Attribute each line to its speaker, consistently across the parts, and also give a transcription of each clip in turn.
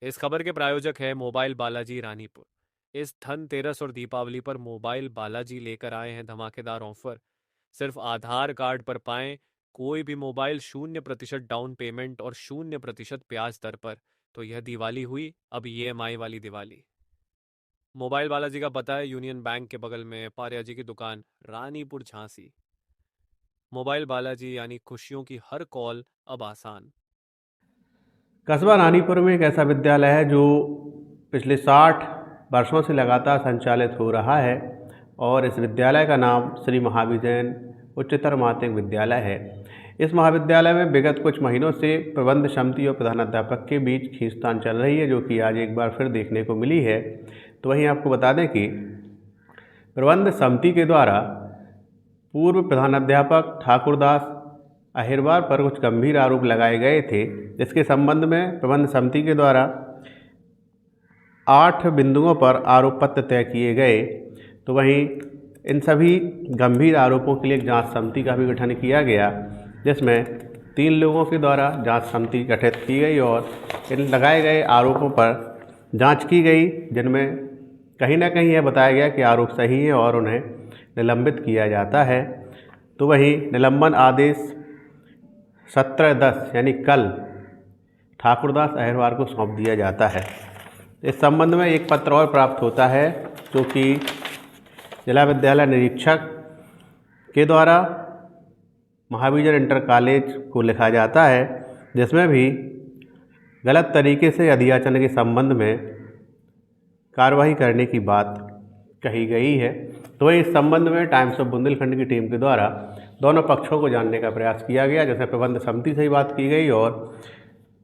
Speaker 1: इस खबर के प्रायोजक है मोबाइल बालाजी रानीपुर। इस धनतेरस और दीपावली पर मोबाइल बालाजी लेकर आए हैं धमाकेदार ऑफर। सिर्फ आधार कार्ड पर पाएं कोई भी मोबाइल 0% डाउन पेमेंट और 0% ब्याज दर पर। तो यह दिवाली हुई अब ईएमआई वाली दिवाली। मोबाइल बालाजी का पता है यूनियन बैंक के बगल में, पारिया जी की दुकान, रानीपुर झांसी। मोबाइल बालाजी यानी खुशियों की हर कॉल अब आसान।
Speaker 2: कस्बा रानीपुर में एक ऐसा विद्यालय है जो पिछले 60 वर्षों से लगातार संचालित हो रहा है और इस विद्यालय का नाम श्री महावीर जैन उच्चतर माध्यमिक विद्यालय है। इस महाविद्यालय में विगत कुछ महीनों से प्रबंध समिति और प्रधानाध्यापक के बीच खींचतान चल रही है, जो कि आज एक बार फिर देखने को मिली है। तो वहीं आपको बता दें कि प्रबंध समिति के द्वारा पूर्व प्रधानाध्यापक ठाकुरदास अहिरवार पर कुछ गंभीर आरोप लगाए गए थे, जिसके संबंध में प्रबंध समिति के द्वारा 8 बिंदुओं पर आरोप पत्र तय किए गए। तो वहीं इन सभी गंभीर आरोपों के लिए एक जांच समिति का भी गठन किया गया, जिसमें 3 लोगों के द्वारा जांच समिति गठित की गई और इन लगाए गए आरोपों पर जांच की गई, जिनमें कहीं ना कहीं यह बताया गया कि आरोप सही है और उन्हें निलंबित किया जाता है। तो वहीं निलंबन आदेश 17/10 यानी कल ठाकुरदास अहिरवार को सौंप दिया जाता है। इस संबंध में एक पत्र और प्राप्त होता है, जो कि जिला विद्यालय निरीक्षक के द्वारा महावीर इंटर कॉलेज को लिखा जाता है, जिसमें भी गलत तरीके से अध्याचन के संबंध में कार्रवाई करने की बात कही गई है। तो इस संबंध में टाइम्स ऑफ बुंदेलखंड की टीम के द्वारा दोनों पक्षों को जानने का प्रयास किया गया, जैसे प्रबंध समिति से ही बात की गई और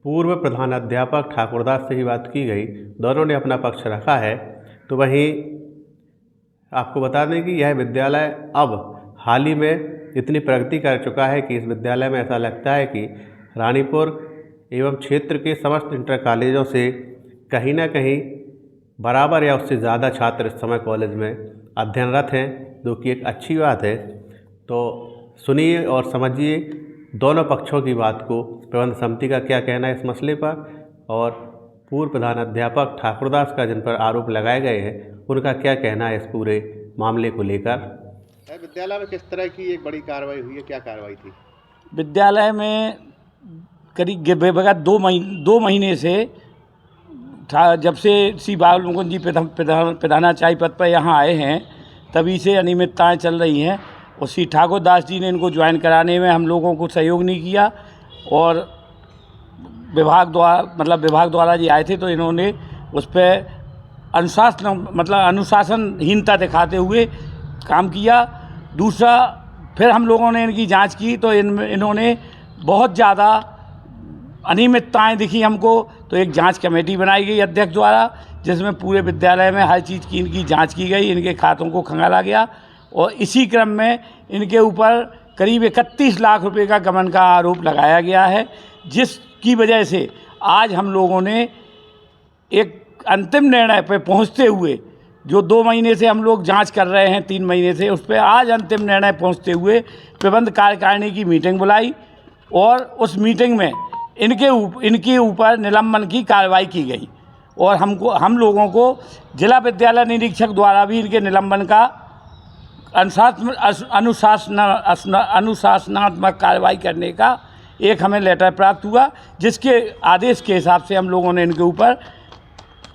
Speaker 2: पूर्व प्रधानाध्यापक ठाकुरदास से ही बात की गई। दोनों ने अपना पक्ष रखा है। तो वहीं आपको बता दें कि यह विद्यालय अब हाल ही में इतनी प्रगति कर चुका है कि इस विद्यालय में ऐसा लगता है कि रानीपुर एवं क्षेत्र के समस्त इंटर कॉलेजों से कहीं ना कहीं बराबर या उससे ज़्यादा छात्र इस समय कॉलेज में अध्ययनरत हैं, जो कि एक अच्छी बात है। तो सुनिए और समझिए दोनों पक्षों की बात को, प्रबंध समिति का क्या कहना है इस मसले पर और पूर्व प्रधानाध्यापक ठाकुरदास का जिन पर आरोप लगाए गए हैं उनका क्या कहना है इस पूरे मामले को लेकर।
Speaker 3: विद्यालय में किस तरह की एक बड़ी कार्रवाई हुई है, क्या कार्रवाई थी?
Speaker 4: विद्यालय में करीब बेवजह 2 महीने से जब से श्री बाबुल मुकुंद जी प्रधानाचार्य पद पर यहाँ आए हैं, तभी से अनियमितताएँ चल रही हैं और श्री ठाकुरदास जी ने इनको ज्वाइन कराने में हम लोगों को सहयोग नहीं किया और विभाग द्वारा जी आए थे तो इन्होंने उस पर अनुशासनहीनता दिखाते हुए काम किया। दूसरा, फिर हम लोगों ने इनकी जांच की तो इन्होंने बहुत ज़्यादा अनियमितताएँ दिखी हमको। तो एक जांच कमेटी बनाई गई अध्यक्ष द्वारा, जिसमें पूरे विद्यालय में हर चीज़ की इनकी जांच की गई, इनके खातों को खंगाला गया और इसी क्रम में इनके ऊपर करीब 31 लाख रुपए का गबन का आरोप लगाया गया है, जिसकी वजह से आज हम लोगों ने एक अंतिम निर्णय पर पहुंचते हुए, जो 2 महीने से हम लोग जांच कर रहे हैं, 3 महीने से, उस पर आज अंतिम निर्णय पहुंचते हुए प्रबंध कार्यकारिणी की मीटिंग बुलाई और उस मीटिंग में इनके ऊपर निलंबन की कार्रवाई की गई और हम लोगों को जिला विद्यालय निरीक्षक द्वारा भी इनके निलंबन का अनुशासनात्मक कार्रवाई करने का एक हमें लेटर प्राप्त हुआ, जिसके आदेश के हिसाब से हम लोगों ने इनके ऊपर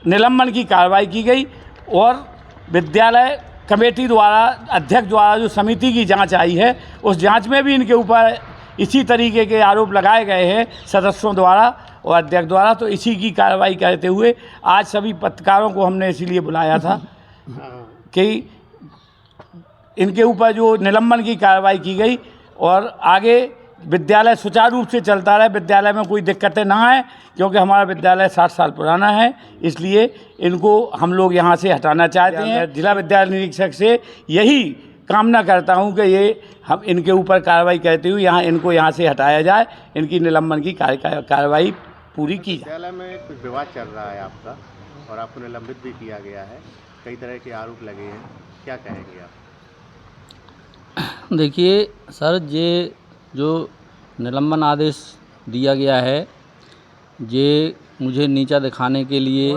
Speaker 4: निलंबन की कार्रवाई की गई और विद्यालय कमेटी द्वारा, अध्यक्ष द्वारा जो समिति की जांच आई है, उस जांच में भी इनके ऊपर इसी तरीके के आरोप लगाए गए हैं सदस्यों द्वारा और अध्यक्ष द्वारा। तो इसी की कार्रवाई करते हुए आज सभी पत्रकारों को हमने इसीलिए बुलाया था कि इनके ऊपर जो निलंबन की कार्रवाई की गई और आगे विद्यालय सुचारू रूप से चलता रहे, विद्यालय में कोई दिक्कतें ना आए, क्योंकि हमारा विद्यालय 60 साल पुराना है, इसलिए इनको हम लोग यहाँ से हटाना चाहते हैं। जिला विद्यालय निरीक्षक से यही कामना करता हूँ कि ये हम इनके ऊपर कार्रवाई करते हुए इनको यहाँ से हटाया जाए, इनकी निलंबन की कार्रवाई पूरी की जाए।
Speaker 3: विद्यालय में कुछ विवाद चल रहा है आपका और आपको निलंबित भी किया गया है, कई तरह के आरोप लगे हैं, क्या कहेंगे आप?
Speaker 5: देखिए सर, ये जो निलंबन आदेश दिया गया है, ये मुझे नीचा दिखाने के लिए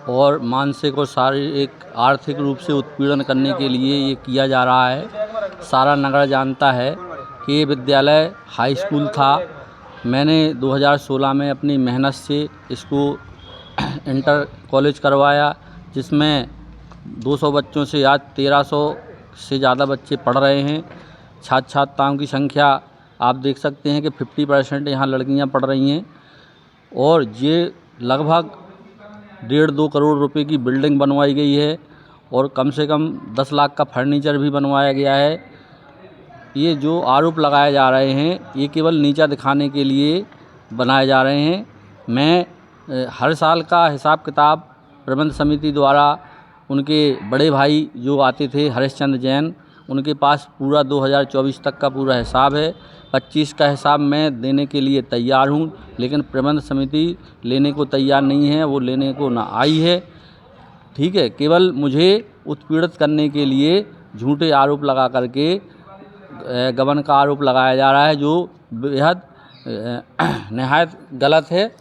Speaker 5: और मानसिक और शारीरिक आर्थिक रूप से उत्पीड़न करने के लिए ये किया जा रहा है। सारा नगर जानता है कि ये विद्यालय हाई स्कूल था। मैंने 2016 में अपनी मेहनत से इसको इंटर कॉलेज करवाया, जिसमें 200 बच्चों से आज 1300 से ज़्यादा बच्चे पढ़ रहे हैं। छात्र छात्राओं की संख्या आप देख सकते हैं कि 50% यहाँ लड़कियाँ पढ़ रही हैं। और ये लगभग 1.5-2 करोड़ रुपए की बिल्डिंग बनवाई गई है और कम से कम 10 लाख का फर्नीचर भी बनवाया गया है। ये जो आरोप लगाए जा रहे हैं ये केवल नीचा दिखाने के लिए बनाए जा रहे हैं। मैं हर साल का हिसाब किताब प्रबंध समिति द्वारा उनके बड़े भाई जो आते थे हरीशचंद्र जैन, उनके पास पूरा 2024 तक का पूरा हिसाब है। 25 का हिसाब मैं देने के लिए तैयार हूँ, लेकिन प्रबंध समिति लेने को तैयार नहीं है, वो लेने को ना आई है। ठीक है, केवल मुझे उत्पीड़ित करने के लिए झूठे आरोप लगा करके गबन का आरोप लगाया जा रहा है, जो बेहद निहायत गलत है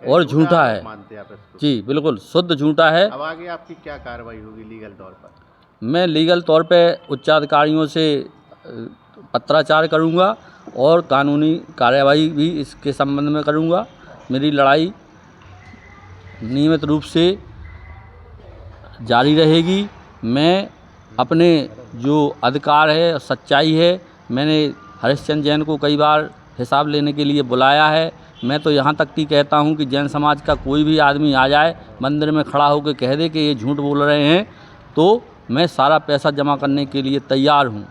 Speaker 5: और झूठा है।
Speaker 3: मानते हैं आप इसको?
Speaker 5: जी बिल्कुल शुद्ध झूठा है।
Speaker 3: अब आगे आपकी क्या कार्रवाई होगी लीगल तौर पर?
Speaker 5: मैं लीगल तौर पे उच्चाधिकारियों से पत्राचार करूंगा और कानूनी कार्यवाही भी इसके संबंध में करूंगा। मेरी लड़ाई नियमित रूप से जारी रहेगी। मैं अपने जो अधिकार है और सच्चाई है, मैंने हरीशचंद्र जैन को कई बार हिसाब लेने के लिए बुलाया है। मैं तो यहाँ तक कि कहता हूँ कि जैन समाज का कोई भी आदमी आ जाए, मंदिर में खड़ा होकर कह दे कि ये झूठ बोल रहे हैं, तो मैं सारा पैसा जमा करने के लिए तैयार हूँ।